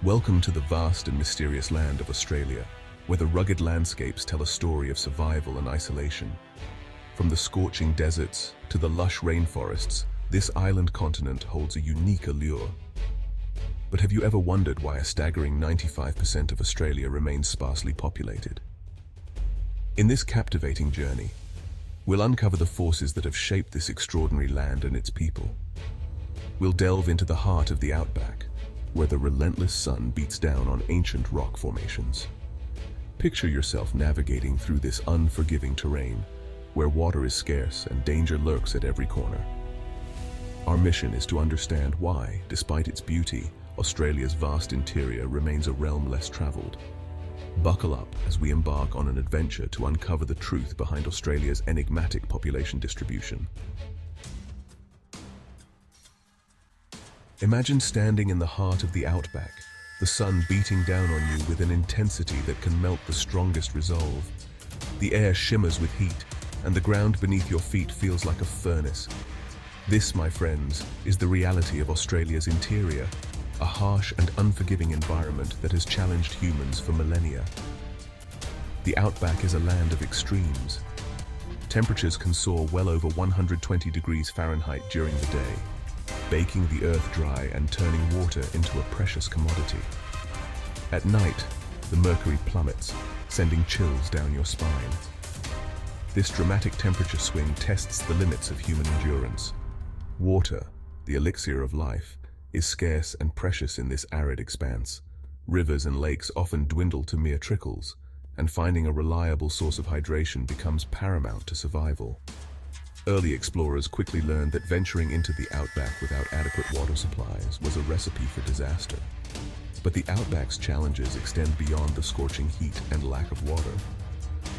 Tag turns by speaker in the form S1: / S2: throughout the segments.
S1: Welcome to the vast and mysterious land of Australia, where the rugged landscapes tell a story of survival and isolation. From the scorching deserts to the lush rainforests, this island continent holds a unique allure. But have you ever wondered why a staggering 95% of Australia remains sparsely populated? In this captivating journey, we'll uncover the forces that have shaped this extraordinary land and its people. We'll delve into the heart of the Outback, where the relentless sun beats down on ancient rock formations. Picture yourself navigating through this unforgiving terrain, where water is scarce and danger lurks at every corner. Our mission is to understand why, despite its beauty, Australia's vast interior remains a realm less traveled. Buckle up as we embark on an adventure to uncover the truth behind Australia's enigmatic population distribution. Imagine standing in the heart of the Outback, the sun beating down on you with an intensity that can melt the strongest resolve. The air shimmers with heat, and the ground beneath your feet feels like a furnace. This, my friends, is the reality of Australia's interior, a harsh and unforgiving environment that has challenged humans for millennia. The Outback is a land of extremes. Temperatures can soar well over 120 degrees Fahrenheit during the day, baking the earth dry and turning water into a precious commodity. At night, the mercury plummets, sending chills down your spine. This dramatic temperature swing tests the limits of human endurance. Water, the elixir of life, is scarce and precious in this arid expanse. Rivers and lakes often dwindle to mere trickles, and finding a reliable source of hydration becomes paramount to survival. Early explorers quickly learned that venturing into the Outback without adequate water supplies was a recipe for disaster. But the Outback's challenges extend beyond the scorching heat and lack of water.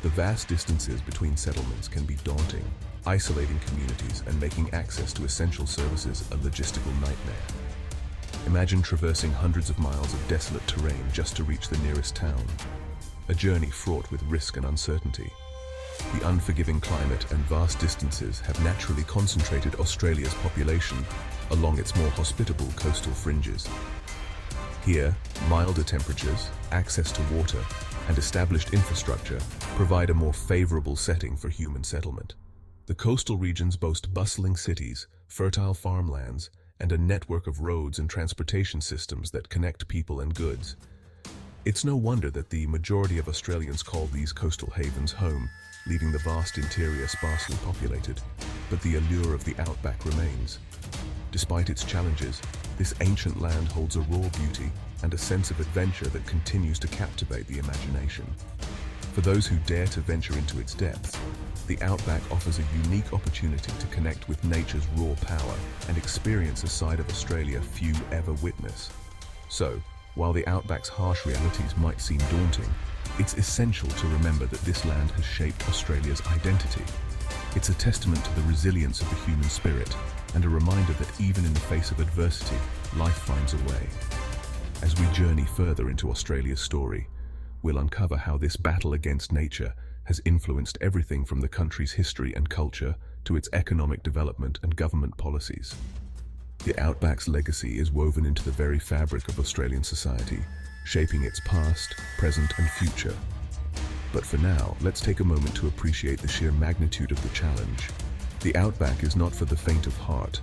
S1: The vast distances between settlements can be daunting, isolating communities and making access to essential services a logistical nightmare. Imagine traversing hundreds of miles of desolate terrain just to reach the nearest town, a journey fraught with risk and uncertainty. The unforgiving climate and vast distances have naturally concentrated Australia's population along its more hospitable coastal fringes. Here, milder temperatures, access to water, and established infrastructure provide a more favorable setting for human settlement. The coastal regions boast bustling cities, fertile farmlands, and a network of roads and transportation systems that connect people and goods. It's no wonder that the majority of Australians call these coastal havens home, leaving the vast interior sparsely populated. But the allure of the Outback remains. Despite its challenges, this ancient land holds a raw beauty and a sense of adventure that continues to captivate the imagination. For those who dare to venture into its depths, the Outback offers a unique opportunity to connect with nature's raw power and experience a side of Australia few ever witness. So, while the Outback's harsh realities might seem daunting, it's essential to remember that this land has shaped Australia's identity. It's a testament to the resilience of the human spirit and a reminder that even in the face of adversity, life finds a way. As we journey further into Australia's story, we'll uncover how this battle against nature has influenced everything from the country's history and culture to its economic development and government policies. The Outback's legacy is woven into the very fabric of Australian society, shaping its past, present, and future. But for now, let's take a moment to appreciate the sheer magnitude of the challenge. The Outback is not for the faint of heart,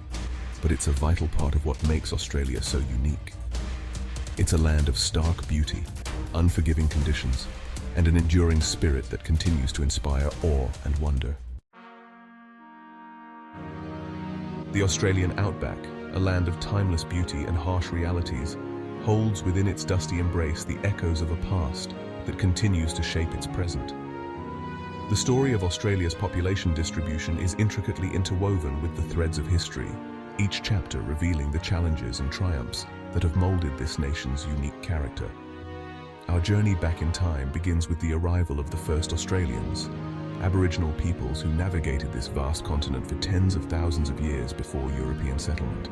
S1: but it's a vital part of what makes Australia so unique. It's a land of stark beauty, unforgiving conditions, and an enduring spirit that continues to inspire awe and wonder. The Australian Outback, a land of timeless beauty and harsh realities, holds within its dusty embrace the echoes of a past that continues to shape its present. The story of Australia's population distribution is intricately interwoven with the threads of history, each chapter revealing the challenges and triumphs that have molded this nation's unique character. Our journey back in time begins with the arrival of the first Australians, Aboriginal peoples who navigated this vast continent for tens of thousands of years before European settlement.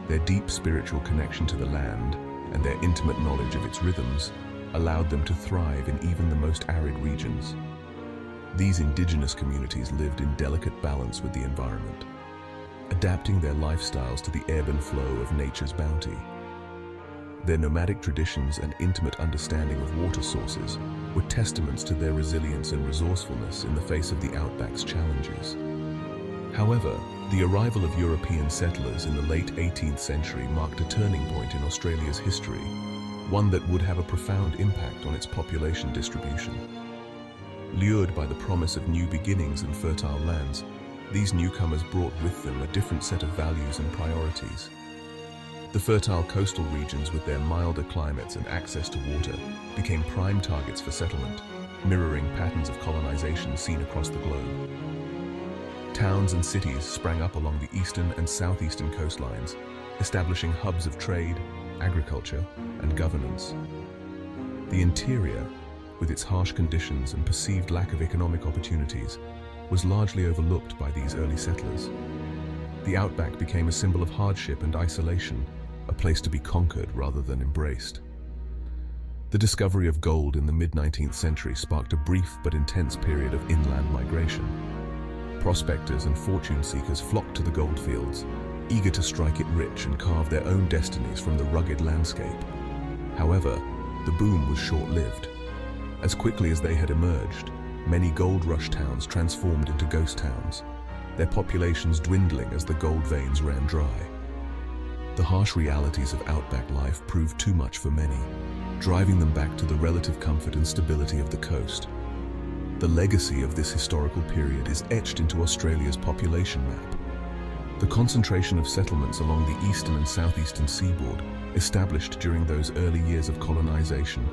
S1: Their deep spiritual connection to the land and their intimate knowledge of its rhythms allowed them to thrive in even the most arid regions. These indigenous communities lived in delicate balance with the adapting their lifestyles to the ebb and flow of nature's bounty. Their nomadic traditions and intimate understanding of water sources were testaments to their resilience and resourcefulness in the face of the Outback's challenges. However, the arrival of European settlers in the late 18th century marked a turning point in Australia's history, one that would have a profound impact on its population distribution. Lured by the promise of new beginnings and fertile lands, these newcomers brought with them a different set of values and priorities. The fertile coastal regions, with their milder climates and access to water, became prime targets for settlement, mirroring patterns of colonization seen across the globe. Towns and cities sprang up along the eastern and southeastern coastlines, establishing hubs of trade, agriculture, and governance. The interior, with its harsh conditions and perceived lack of economic opportunities, was largely overlooked by these early settlers. The Outback became a symbol of hardship and isolation, a place to be conquered rather than embraced. The discovery of gold in the mid-19th century sparked a brief but intense period of inland migration. Prospectors and fortune seekers flocked to the goldfields, eager to strike it rich and carve their own destinies from the rugged landscape. However, the boom was short-lived. As quickly as they had emerged, many gold rush towns transformed into ghost towns, their populations dwindling as the gold veins ran dry. The harsh realities of outback life proved too much for many, driving them back to the relative comfort and stability of the coast. The legacy of this historical period is etched into Australia's population map. The concentration of settlements along the eastern and southeastern seaboard, established during those early years of colonization,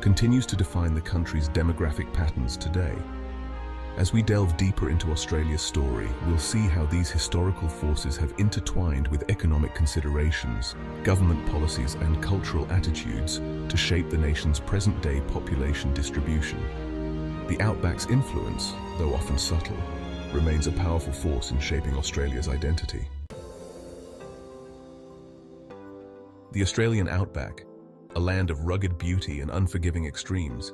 S1: continues to define the country's demographic patterns today. As we delve deeper into Australia's story, we'll see how these historical forces have intertwined with economic considerations, government policies, and cultural attitudes to shape the nation's present-day population distribution. The Outback's influence, though often subtle, remains a powerful force in shaping Australia's identity. The Australian Outback, a land of rugged beauty and unforgiving extremes,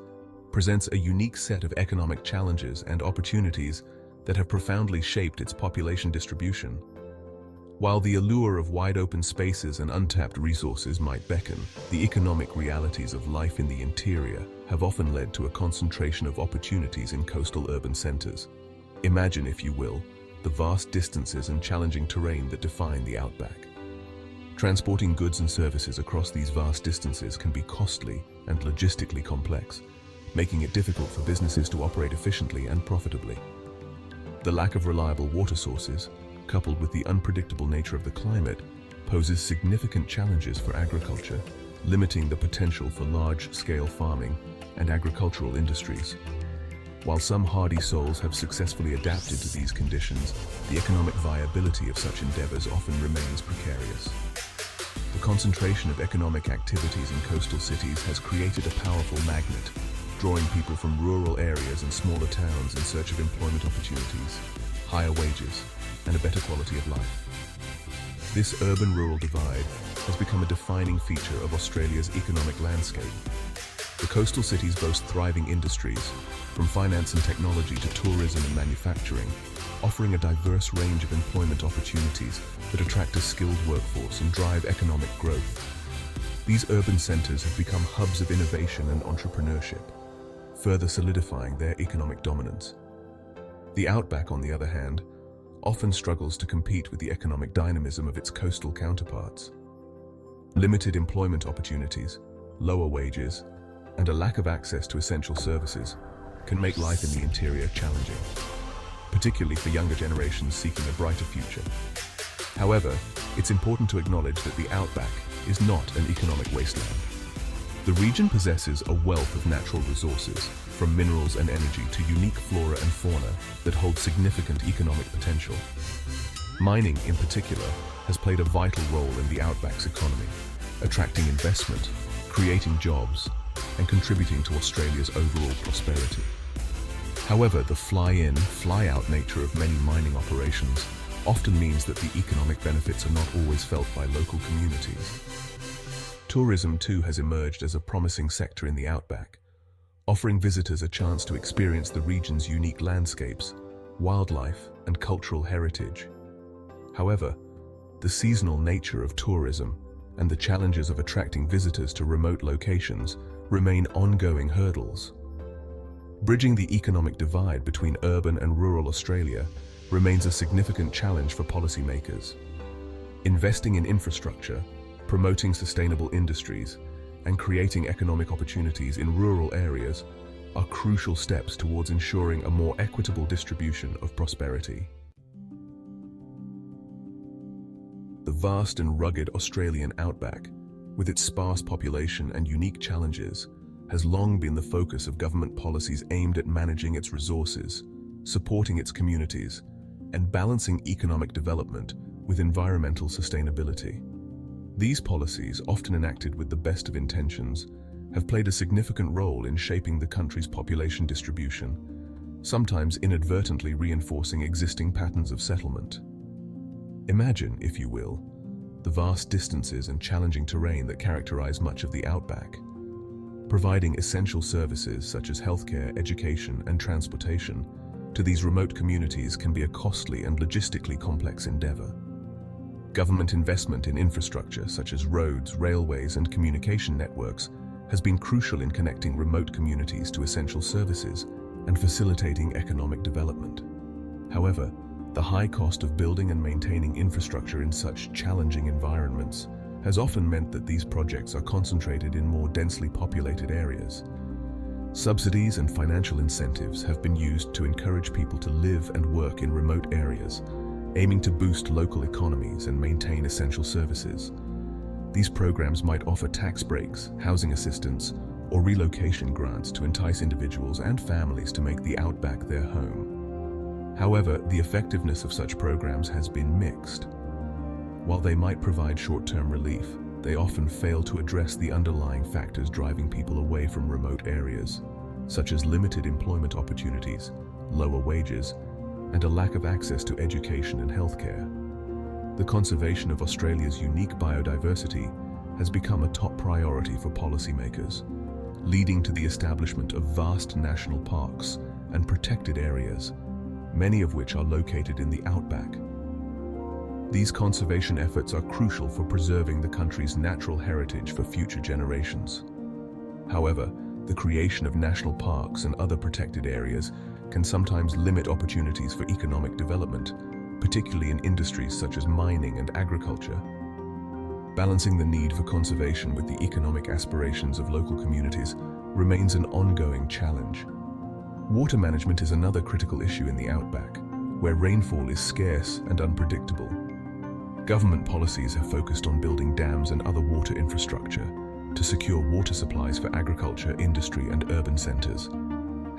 S1: presents a unique set of economic challenges and opportunities that have profoundly shaped its population distribution. While the allure of wide-open spaces and untapped resources might beckon, the economic realities of life in the interior have often led to a concentration of opportunities in coastal urban centres. Imagine, if you will, the vast distances and challenging terrain that define the Outback. Transporting goods and services across these vast distances can be costly and logistically complex, making it difficult for businesses to operate efficiently and profitably. The lack of reliable water sources, coupled with the unpredictable nature of the climate, poses significant challenges for agriculture, limiting the potential for large-scale farming and agricultural industries. While some hardy souls have successfully adapted to these conditions, the economic viability of such endeavors often remains precarious. The concentration of economic activities in coastal cities has created a powerful magnet, drawing people from rural areas and smaller towns in search of employment opportunities, higher wages, and a better quality of life. This urban-rural divide has become a defining feature of Australia's economic landscape. The coastal cities boast thriving industries, from finance and technology to tourism and manufacturing, offering a diverse range of employment opportunities that attract a skilled workforce and drive economic growth. These urban centres have become hubs of innovation and entrepreneurship, further solidifying their economic dominance. The Outback, on the other hand, often struggles to compete with the economic dynamism of its coastal counterparts. Limited employment opportunities, lower wages, and a lack of access to essential services can make life in the interior challenging, particularly for younger generations seeking a brighter future. However, it's important to acknowledge that the Outback is not an economic wasteland. The region possesses a wealth of natural resources, from minerals and energy to unique flora and fauna that hold significant economic potential. Mining, in particular, has played a vital role in the Outback's economy, attracting investment, creating jobs, and contributing to Australia's overall prosperity. However, the fly-in, fly-out nature of many mining operations often means that the economic benefits are not always felt by local communities. Tourism, too, has emerged as a promising sector in the Outback, offering visitors a chance to experience the region's unique landscapes, wildlife, and cultural heritage. However, the seasonal nature of tourism and the challenges of attracting visitors to remote locations remain ongoing hurdles. Bridging the economic divide between urban and rural Australia remains a significant challenge for policymakers. Investing in infrastructure, promoting sustainable industries, and creating economic opportunities in rural areas are crucial steps towards ensuring a more equitable distribution of prosperity. The vast and rugged Australian outback, with its sparse population and unique challenges, has long been the focus of government policies aimed at managing its resources, supporting its communities, and balancing economic development with environmental sustainability. These policies, often enacted with the best of intentions, have played a significant role in shaping the country's population distribution, sometimes inadvertently reinforcing existing patterns of settlement. Imagine, if you will, the vast distances and challenging terrain that characterize much of the outback. Providing essential services such as healthcare, education, and transportation to these remote communities can be a costly and logistically complex endeavor. Government investment in infrastructure such as roads, railways, and communication networks has been crucial in connecting remote communities to essential services and facilitating economic development. However, the high cost of building and maintaining infrastructure in such challenging environments has often meant that these projects are concentrated in more densely populated areas. Subsidies and financial incentives have been used to encourage people to live and work in remote areas, aiming to boost local economies and maintain essential services. These programs might offer tax breaks, housing assistance, or relocation grants to entice individuals and families to make the outback their home. However, the effectiveness of such programs has been mixed. While they might provide short-term relief, they often fail to address the underlying factors driving people away from remote areas, such as limited employment opportunities, lower wages, and a lack of access to education and healthcare. The conservation of Australia's unique biodiversity has become a top priority for policymakers, leading to the establishment of vast national parks and protected areas, many of which are located in the outback. These conservation efforts are crucial for preserving the country's natural heritage for future generations. However, the creation of national parks and other protected areas can sometimes limit opportunities for economic development, particularly in industries such as mining and agriculture. Balancing the need for conservation with the economic aspirations of local communities remains an ongoing challenge. Water management is another critical issue in the outback, where rainfall is scarce and unpredictable. Government policies have focused on building dams and other water infrastructure to secure water supplies for agriculture, industry, and urban centers.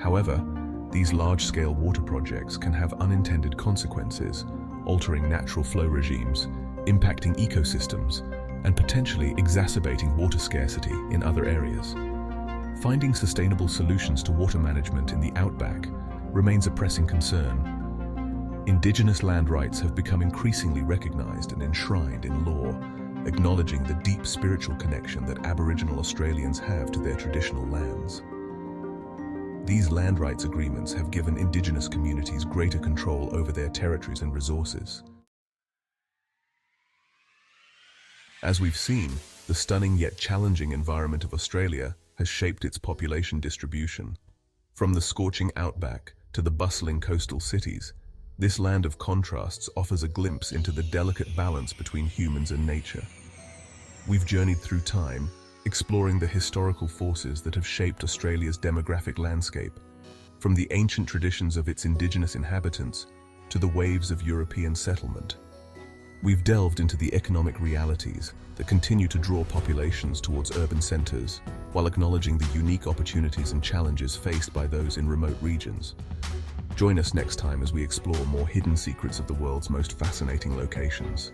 S1: However, these large-scale water projects can have unintended consequences, altering natural flow regimes, impacting ecosystems, and potentially exacerbating water scarcity in other areas. Finding sustainable solutions to water management in the outback remains a pressing concern. Indigenous land rights have become increasingly recognized and enshrined in law, acknowledging the deep spiritual connection that Aboriginal Australians have to their traditional lands. These land rights agreements have given Indigenous communities greater control over their territories and resources. As we've seen, the stunning yet challenging environment of Australia has shaped its population distribution. From the scorching outback to the bustling coastal cities, this land of contrasts offers a glimpse into the delicate balance between humans and nature. We've journeyed through time, exploring the historical forces that have shaped Australia's demographic landscape, from the ancient traditions of its Indigenous inhabitants to the waves of European settlement. We've delved into the economic realities that continue to draw populations towards urban centers, while acknowledging the unique opportunities and challenges faced by those in remote regions. Join us next time as we explore more hidden secrets of the world's most fascinating locations.